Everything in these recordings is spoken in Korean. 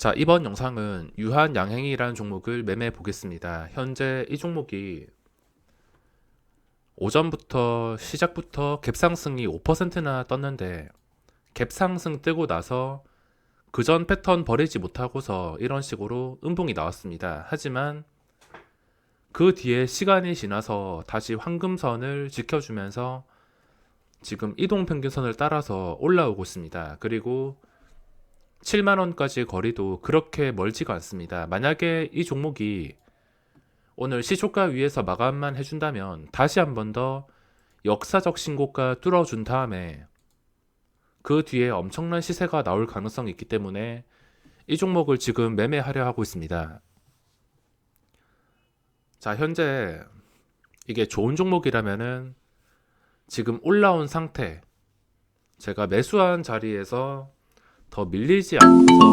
자, 이번 영상은 유한양행이라는 종목을 매매해 보겠습니다. 현재 이 종목이 오전부터 시작부터 갭상승이 5%나 떴는데 갭상승 뜨고 나서 그전 패턴 버리지 못하고서 이런 식으로 음봉이 나왔습니다. 하지만 그 뒤에 시간이 지나서 다시 황금선을 지켜주면서 지금 이동평균선을 따라서 올라오고 있습니다. 그리고 7만원까지 거리도 그렇게 멀지가 않습니다. 만약에 이 종목이 오늘 시초가 위에서 마감만 해준다면 다시 한 번 더 역사적 신고가 뚫어준 다음에 그 뒤에 엄청난 시세가 나올 가능성이 있기 때문에 이 종목을 지금 매매하려 하고 있습니다. 자, 현재 이게 좋은 종목이라면은 지금 올라온 상태, 제가 매수한 자리에서 더 밀리지 않고서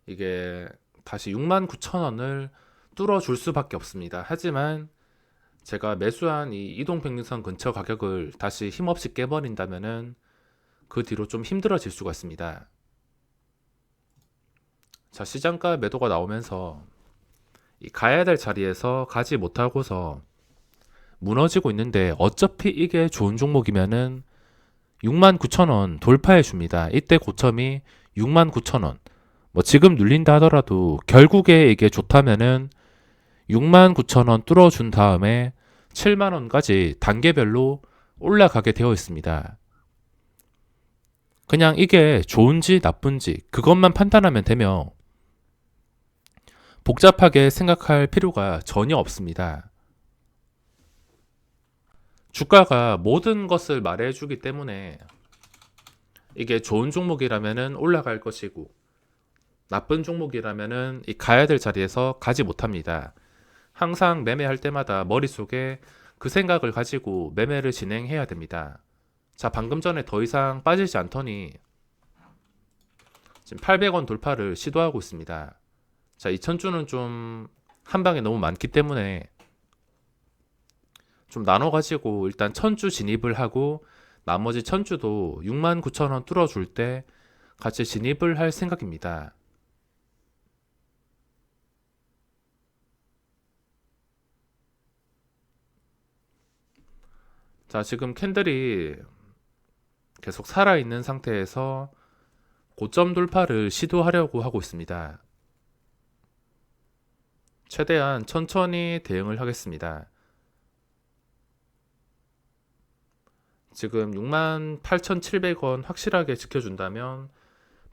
이게 다시 69,000원을 뚫어줄 수밖에 없습니다. 하지만 제가 매수한 이 이동평균선 근처 가격을 다시 힘없이 깨버린다면은 그 뒤로 좀 힘들어질 수가 있습니다. 자, 시장가 매도가 나오면서 이 가야 될 자리에서 가지 못하고서 무너지고 있는데 어차피 이게 좋은 종목이면은 69,000원 돌파해 줍니다. 이때 고점이 69,000원. 뭐 지금 눌린다 하더라도 결국에 이게 좋다면은 69,000원 뚫어준 다음에 7만원까지 단계별로 올라가게 되어 있습니다. 그냥 이게 좋은지 나쁜지 그것만 판단하면 되며 복잡하게 생각할 필요가 전혀 없습니다. 주가가 모든 것을 말해주기 때문에 이게 좋은 종목이라면 올라갈 것이고 나쁜 종목이라면 이 가야 될 자리에서 가지 못합니다. 항상 매매할 때마다 머릿속에 그 생각을 가지고 매매를 진행해야 됩니다. 자, 방금 전에 더 이상 빠지지 않더니 지금 800원 돌파를 시도하고 있습니다. 자, 2000주는 좀 한 방에 너무 많기 때문에 좀 나눠가지고 일단 1000주 진입을 하고 나머지 1000주도 69,000원 뚫어줄 때 같이 진입을 할 생각입니다. 자, 지금 캔들이 계속 살아있는 상태에서 고점 돌파를 시도하려고 하고 있습니다. 최대한 천천히 대응을 하겠습니다. 지금 68,700원 확실하게 지켜준다면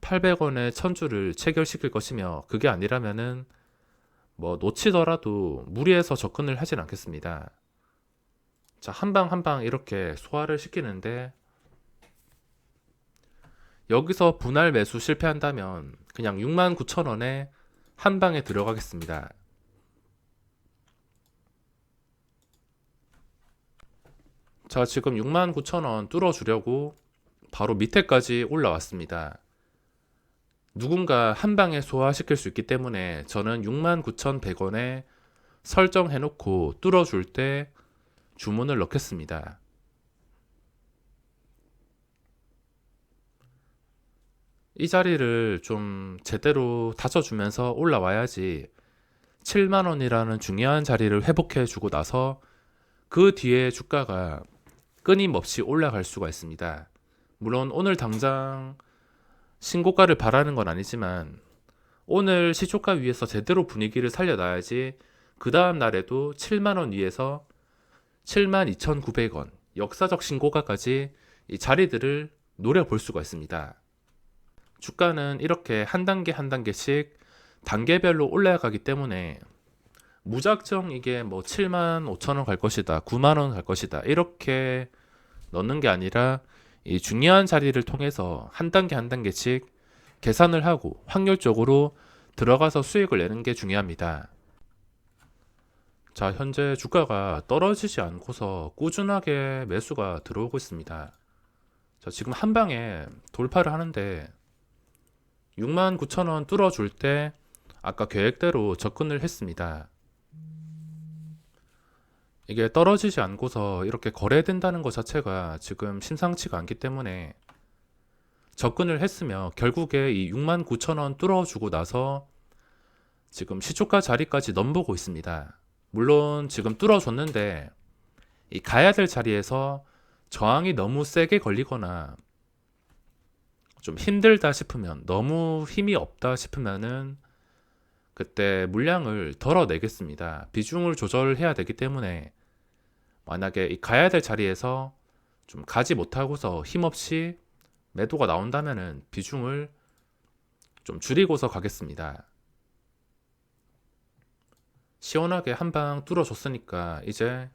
800원의 천주를 체결시킬 것이며 그게 아니라면은 뭐 놓치더라도 무리해서 접근을 하진 않겠습니다. 자, 한 방 한 방 이렇게 소화를 시키는데 여기서 분할 매수 실패한다면 그냥 69,000원에 한 방에 들어가겠습니다. 자, 지금 69,000원 뚫어주려고 바로 밑에까지 올라왔습니다. 누군가 한 방에 소화시킬 수 있기 때문에 저는 69,100원에 설정해놓고 뚫어줄 때 주문을 넣겠습니다. 이 자리를 좀 제대로 다져주면서 올라와야지 7만원이라는 중요한 자리를 회복해주고 나서 그 뒤에 주가가 끊임없이 올라갈 수가 있습니다. 물론 오늘 당장 신고가를 바라는 건 아니지만 오늘 시초가 위에서 제대로 분위기를 살려놔야지 그 다음 날에도 7만원 위에서 72,900원 역사적 신고가까지 이 자리들을 노려볼 수가 있습니다. 주가는 이렇게 한 단계 한 단계씩 단계별로 올라가기 때문에 무작정 이게 뭐 75,000원 갈 것이다, 9만원 갈 것이다 이렇게 넣는 게 아니라 이 중요한 자리를 통해서 한 단계 한 단계씩 계산을 하고 확률적으로 들어가서 수익을 내는 게 중요합니다. 자, 현재 주가가 떨어지지 않고서 꾸준하게 매수가 들어오고 있습니다. 자, 지금 한 방에 돌파를 하는데 69,000원 뚫어줄 때 아까 계획대로 접근을 했습니다. 이게 떨어지지 않고서 이렇게 거래된다는 것 자체가 지금 심상치가 않기 때문에 접근을 했으며 결국에 이 69,000원 뚫어주고 나서 지금 시초가 자리까지 넘보고 있습니다. 물론 지금 뚫어줬는데 이 가야 될 자리에서 저항이 너무 세게 걸리거나 좀 힘들다 싶으면, 너무 힘이 없다 싶으면은 그때 물량을 덜어내겠습니다. 비중을 조절해야 되기 때문에 만약에 이 가야 될 자리에서 좀 가지 못하고서 힘없이 매도가 나온다면은 비중을 좀 줄이고서 가겠습니다. 시원하게 한 방 뚫어줬으니까 이제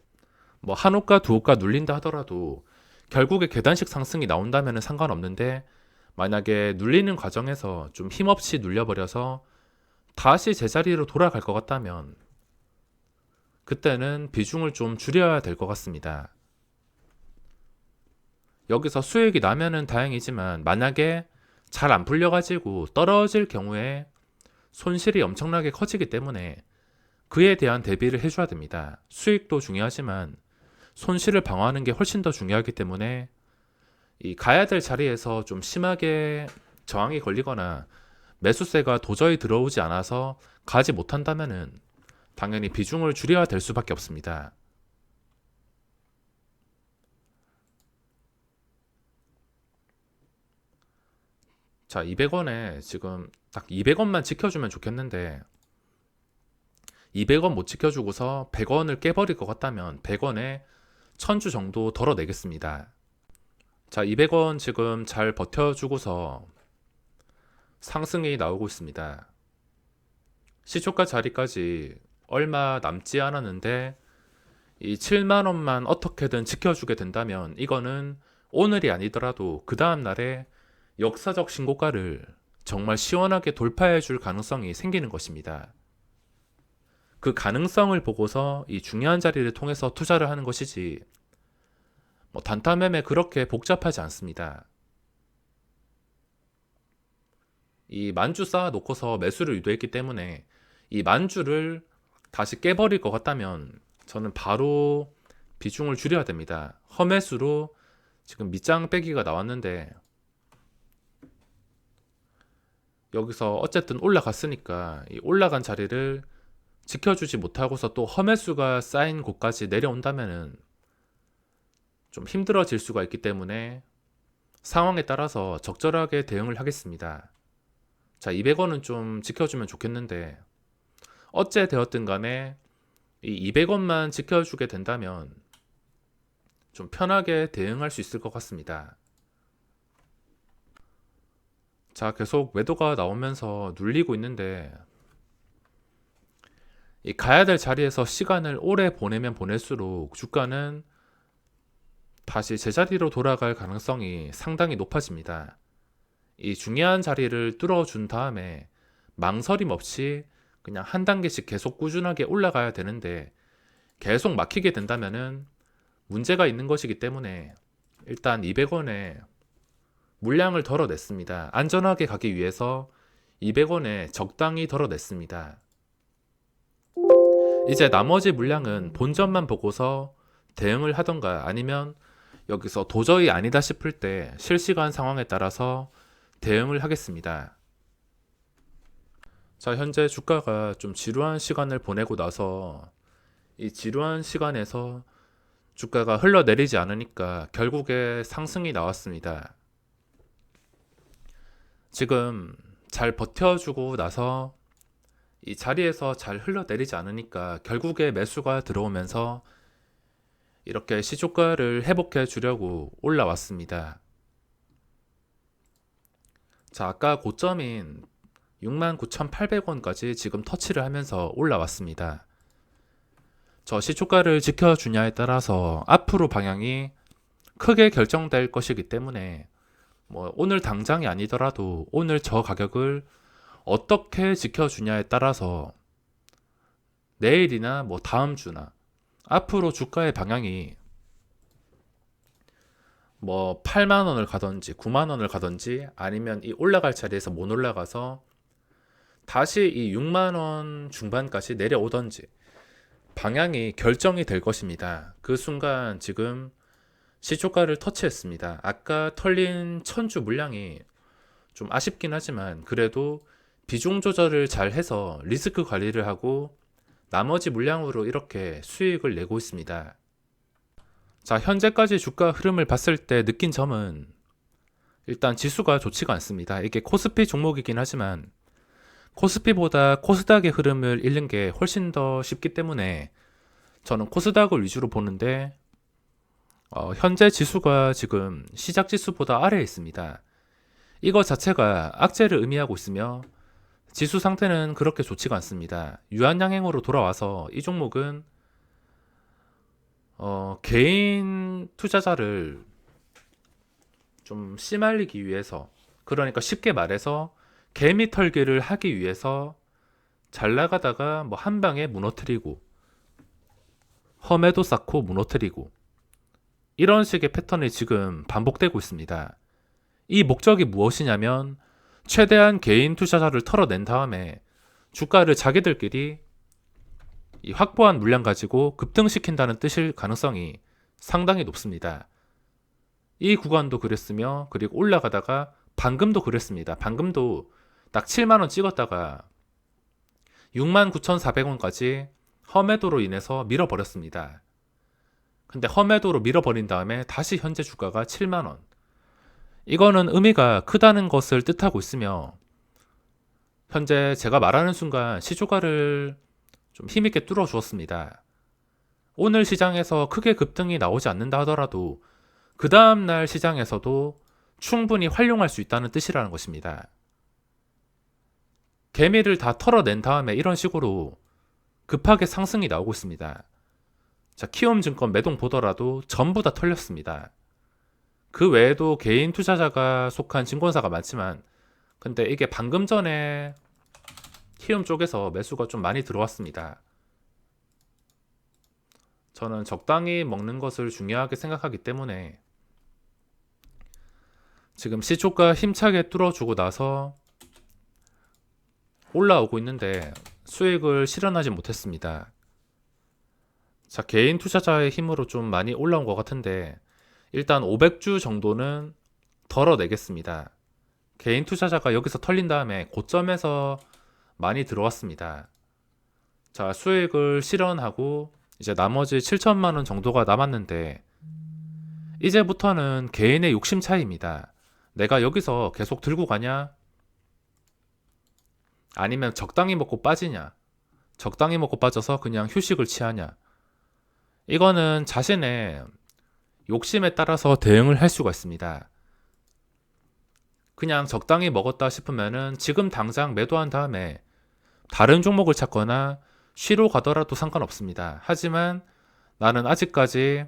뭐 한 호가 두 호가 눌린다 하더라도 결국에 계단식 상승이 나온다면 상관없는데, 만약에 눌리는 과정에서 좀 힘없이 눌려버려서 다시 제자리로 돌아갈 것 같다면 그때는 비중을 좀 줄여야 될 것 같습니다. 여기서 수익이 나면은 다행이지만 만약에 잘 안 풀려가지고 떨어질 경우에 손실이 엄청나게 커지기 때문에 그에 대한 대비를 해줘야 됩니다. 수익도 중요하지만 손실을 방어하는 게 훨씬 더 중요하기 때문에 이 가야 될 자리에서 좀 심하게 저항이 걸리거나 매수세가 도저히 들어오지 않아서 가지 못한다면은 당연히 비중을 줄여야 될 수밖에 없습니다. 자, 200원에 지금 딱 200원만 지켜주면 좋겠는데 200원 못 지켜주고서 100원을 깨버릴 것 같다면 100원에 1000주 정도 덜어내겠습니다. 자, 200원 지금 잘 버텨주고서 상승이 나오고 있습니다. 시초가 자리까지 얼마 남지 않았는데 이 7만원만 어떻게든 지켜주게 된다면 이거는 오늘이 아니더라도 그 다음 날에 역사적 신고가를 정말 시원하게 돌파해 줄 가능성이 생기는 것입니다. 그 가능성을 보고서 이 중요한 자리를 통해서 투자를 하는 것이지 뭐 단타 매매 그렇게 복잡하지 않습니다. 이 만주 쌓아 놓고서 매수를 유도했기 때문에 이 만주를 다시 깨버릴 것 같다면 저는 바로 비중을 줄여야 됩니다. 험매수로 지금 밑장 빼기가 나왔는데 여기서 어쨌든 올라갔으니까 이 올라간 자리를 지켜주지 못하고서 또 험매수가 쌓인 곳까지 내려온다면은 좀 힘들어질 수가 있기 때문에 상황에 따라서 적절하게 대응을 하겠습니다. 자, 200원은 좀 지켜주면 좋겠는데 어째 되었든 간에 이 200원만 지켜주게 된다면 좀 편하게 대응할 수 있을 것 같습니다. 자, 계속 매도가 나오면서 눌리고 있는데 이 가야 될 자리에서 시간을 오래 보내면 보낼수록 주가는 다시 제자리로 돌아갈 가능성이 상당히 높아집니다. 이 중요한 자리를 뚫어준 다음에 망설임 없이 그냥 한 단계씩 계속 꾸준하게 올라가야 되는데 계속 막히게 된다면은 문제가 있는 것이기 때문에 일단 200원에 물량을 덜어냈습니다. 안전하게 가기 위해서 200원에 적당히 덜어냈습니다. 이제 나머지 물량은 본전만 보고서 대응을 하던가 아니면 여기서 도저히 아니다 싶을 때 실시간 상황에 따라서 대응을 하겠습니다. 자, 현재 주가가 좀 지루한 시간을 보내고 나서 이 지루한 시간에서 주가가 흘러내리지 않으니까 결국에 상승이 나왔습니다. 지금 잘 버텨주고 나서 이 자리에서 잘 흘러내리지 않으니까 결국에 매수가 들어오면서 이렇게 시초가를 회복해 주려고 올라왔습니다. 자, 아까 고점인 69,800원까지 지금 터치를 하면서 올라왔습니다. 저 시초가를 지켜주냐에 따라서 앞으로 방향이 크게 결정될 것이기 때문에 뭐 오늘 당장이 아니더라도 오늘 저 가격을 어떻게 지켜주냐에 따라서 내일이나 뭐 다음 주나 앞으로 주가의 방향이 뭐 8만 원을 가든지 9만 원을 가든지 아니면 이 올라갈 자리에서 못 올라가서 다시 이 6만 원 중반까지 내려오든지 방향이 결정이 될 것입니다. 그 순간 지금 시초가를 터치했습니다. 아까 털린 1000주 물량이 좀 아쉽긴 하지만 그래도 비중 조절을 잘 해서 리스크 관리를 하고 나머지 물량으로 이렇게 수익을 내고 있습니다. 자, 현재까지 주가 흐름을 봤을 때 느낀 점은 일단 지수가 좋지가 않습니다. 이게 코스피 종목이긴 하지만 코스피보다 코스닥의 흐름을 읽는 게 훨씬 더 쉽기 때문에 저는 코스닥을 위주로 보는데 현재 지수가 지금 시작 지수보다 아래에 있습니다. 이거 자체가 악재를 의미하고 있으며 지수 상태는 그렇게 좋지가 않습니다. 유한양행으로 돌아와서 이 종목은 개인 투자자를 좀 씨말리기 위해서, 그러니까 쉽게 말해서 개미 털기를 하기 위해서 잘 나가다가 뭐 한 방에 무너뜨리고 험해도 쌓고 무너뜨리고 이런 식의 패턴이 지금 반복되고 있습니다. 이 목적이 무엇이냐면 최대한 개인 투자자를 털어낸 다음에 주가를 자기들끼리 이 확보한 물량 가지고 급등시킨다는 뜻일 가능성이 상당히 높습니다. 이 구간도 그랬으며 그리고 올라가다가 방금도 그랬습니다. 방금도 딱 7만원 찍었다가 69,400원까지 험해도로 인해서 밀어버렸습니다. 근데 험해도로 밀어버린 다음에 다시 현재 주가가 7만원. 이거는 의미가 크다는 것을 뜻하고 있으며 현재 제가 말하는 순간 시초가를 좀 힘있게 뚫어 주었습니다. 오늘 시장에서 크게 급등이 나오지 않는다 하더라도 그 다음날 시장에서도 충분히 활용할 수 있다는 뜻이라는 것입니다. 개미를 다 털어낸 다음에 이런 식으로 급하게 상승이 나오고 있습니다. 자, 키움증권 매동 보더라도 전부 다 털렸습니다. 그 외에도 개인 투자자가 속한 증권사가 많지만 근데 이게 방금 전에 키움 쪽에서 매수가 좀 많이 들어왔습니다. 저는 적당히 먹는 것을 중요하게 생각하기 때문에 지금 시초가 힘차게 뚫어주고 나서 올라오고 있는데 수익을 실현하지 못했습니다. 자, 개인 투자자의 힘으로 좀 많이 올라온 것 같은데 일단 500주 정도는 덜어내겠습니다. 개인 투자자가 여기서 털린 다음에 고점에서 많이 들어왔습니다. 자, 수익을 실현하고 이제 나머지 7천만원 정도가 남았는데 이제부터는 개인의 욕심 차이입니다. 내가 여기서 계속 들고 가냐? 아니면 적당히 먹고 빠지냐? 적당히 먹고 빠져서 그냥 휴식을 취하냐? 이거는 자신의 욕심에 따라서 대응을 할 수가 있습니다. 그냥 적당히 먹었다 싶으면은 지금 당장 매도한 다음에 다른 종목을 찾거나 쉬러 가더라도 상관없습니다. 하지만 나는 아직까지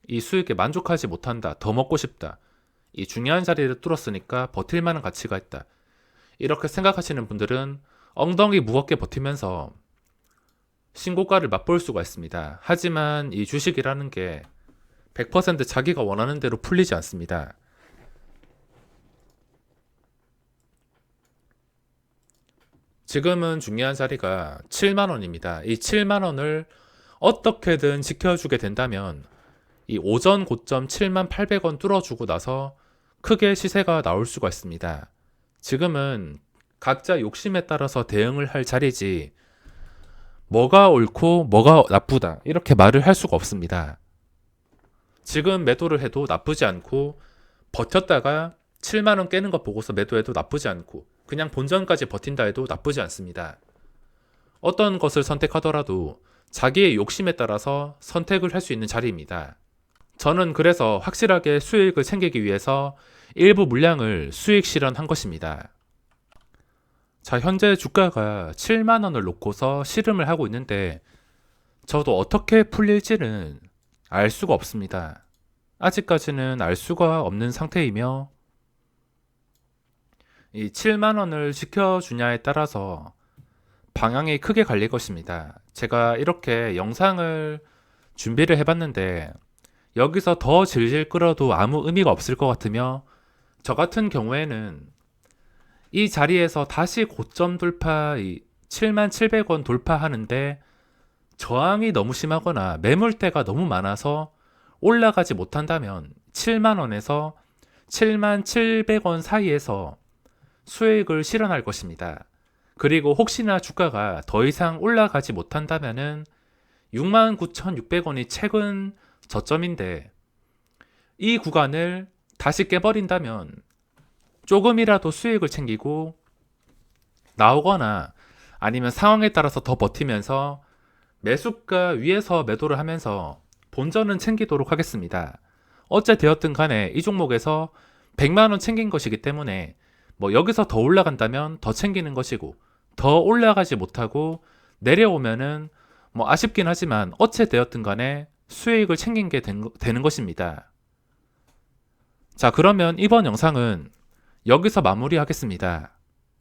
이 수익에 만족하지 못한다. 더 먹고 싶다. 이 중요한 자리를 뚫었으니까 버틸 만한 가치가 있다. 이렇게 생각하시는 분들은 엉덩이 무겁게 버티면서 신고가를 맛볼 수가 있습니다. 하지만 이 주식이라는 게 100% 자기가 원하는 대로 풀리지 않습니다. 지금은 중요한 자리가 7만원입니다. 이 7만원을 어떻게든 지켜주게 된다면 이 오전 고점 7800원 뚫어주고 나서 크게 시세가 나올 수가 있습니다. 지금은 각자 욕심에 따라서 대응을 할 자리지 뭐가 옳고 뭐가 나쁘다 이렇게 말을 할 수가 없습니다. 지금 매도를 해도 나쁘지 않고 버텼다가 7만원 깨는 것 보고서 매도해도 나쁘지 않고 그냥 본전까지 버틴다 해도 나쁘지 않습니다. 어떤 것을 선택하더라도 자기의 욕심에 따라서 선택을 할 수 있는 자리입니다. 저는 그래서 확실하게 수익을 챙기기 위해서 일부 물량을 수익 실현한 것입니다. 자, 현재 주가가 7만원을 놓고서 씨름을 하고 있는데 저도 어떻게 풀릴지는 알 수가 없습니다. 아직까지는 알 수가 없는 상태이며 이 7만원을 지켜주냐에 따라서 방향이 크게 갈릴 것입니다. 제가 이렇게 영상을 준비를 해봤는데 여기서 더 질질 끌어도 아무 의미가 없을 것 같으며 저 같은 경우에는 이 자리에서 다시 고점 돌파 77,000원 돌파하는데 저항이 너무 심하거나 매물대가 너무 많아서 올라가지 못한다면 7만원에서 77,000원 사이에서 수익을 실현할 것입니다. 그리고 혹시나 주가가 더 이상 올라가지 못한다면은 69,600원이 최근 저점인데 이 구간을 다시 깨버린다면 조금이라도 수익을 챙기고 나오거나 아니면 상황에 따라서 더 버티면서 매수가 위에서 매도를 하면서 본전은 챙기도록 하겠습니다. 어째 되었든 간에 이 종목에서 100만원 챙긴 것이기 때문에 뭐 여기서 더 올라간다면 더 챙기는 것이고 더 올라가지 못하고 내려오면은 뭐 아쉽긴 하지만 어째 되었든 간에 수익을 챙긴 게 되는 것입니다. 자, 그러면 이번 영상은 여기서 마무리하겠습니다.